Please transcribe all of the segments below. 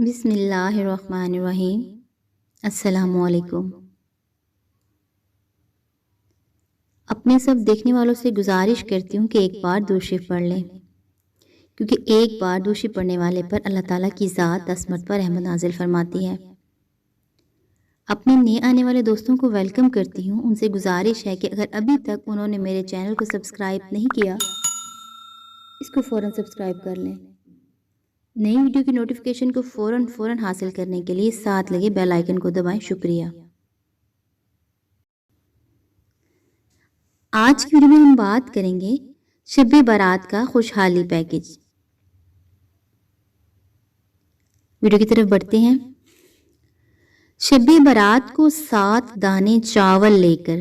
بسم اللہ الرحمن الرحیم۔ السلام علیکم۔ اپنے سب دیکھنے والوں سے گزارش کرتی ہوں کہ ایک بار درود شریف پڑھ لیں، کیونکہ ایک بار درود شریف پڑھنے والے پر اللہ تعالیٰ کی ذات 10 مرتبہ رحمت نازل فرماتی ہے۔ اپنے نئے آنے والے دوستوں کو ویلکم کرتی ہوں۔ ان سے گزارش ہے کہ اگر ابھی تک انہوں نے میرے چینل کو سبسکرائب نہیں کیا، اس کو فوراً سبسکرائب کر لیں۔ نئی ویڈیو کی نوٹیفیکیشن کو فوراً حاصل کرنے کے لیے ساتھ لگے بیل آئیکن کو دبائیں۔ شکریہ۔ آج کی ویڈیو میں ہم بات کریں گے شب برات کا خوشحالی پیکج۔ ویڈیو کی طرف بڑھتے ہیں۔ شب برات کو 7 دانے چاول لے کر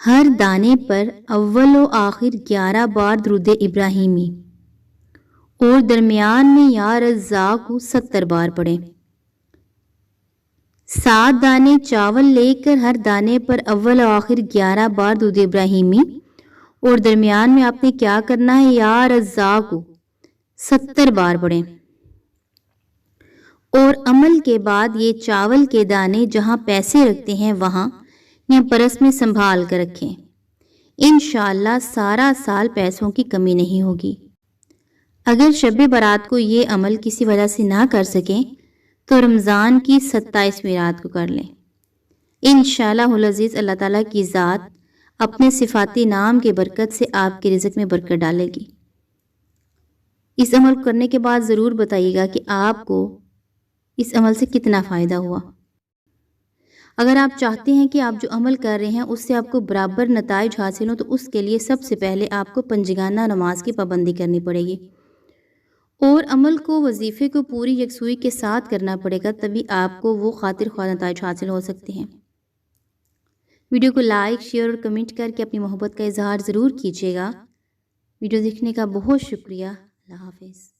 ہر دانے پر اول و آخر 11 بار درود ابراہیمی اور درمیان میں یا رزاق کو 70 بار پڑھیں۔ 7 دانے چاول لے کر ہر دانے پر اول و آخر 11 بار درود ابراہیمی اور درمیان میں آپ نے کیا کرنا ہے، یا رزاق کو 70 بار پڑھیں۔ اور عمل کے بعد یہ چاول کے دانے جہاں پیسے رکھتے ہیں وہاں یا پرس میں سنبھال کر رکھیں۔ انشاءاللہ سارا سال پیسوں کی کمی نہیں ہوگی۔ اگر شب برات کو یہ عمل کسی وجہ سے نہ کر سکیں تو رمضان کی 27ویں رات کو کر لیں۔ انشاءاللہ العزیز اللہ تعالیٰ کی ذات اپنے صفاتی نام کے برکت سے آپ کے رزق میں برکت ڈالے گی۔ اس عمل کرنے کے بعد ضرور بتائیے گا کہ آپ کو اس عمل سے کتنا فائدہ ہوا۔ اگر آپ چاہتے ہیں کہ آپ جو عمل کر رہے ہیں اس سے آپ کو برابر نتائج حاصل ہوں تو اس کے لیے سب سے پہلے آپ کو پنجگانہ نماز کی پابندی کرنی پڑے گی اور عمل کو، وظیفے کو پوری یکسوئی کے ساتھ کرنا پڑے گا، تبھی آپ کو وہ خاطر خواہ نتائج حاصل ہو سکتے ہیں۔ ویڈیو کو لائک، شیئر اور کمنٹ کر کے اپنی محبت کا اظہار ضرور کیجیے گا۔ ویڈیو دیکھنے کا بہت شکریہ۔ اللہ حافظ۔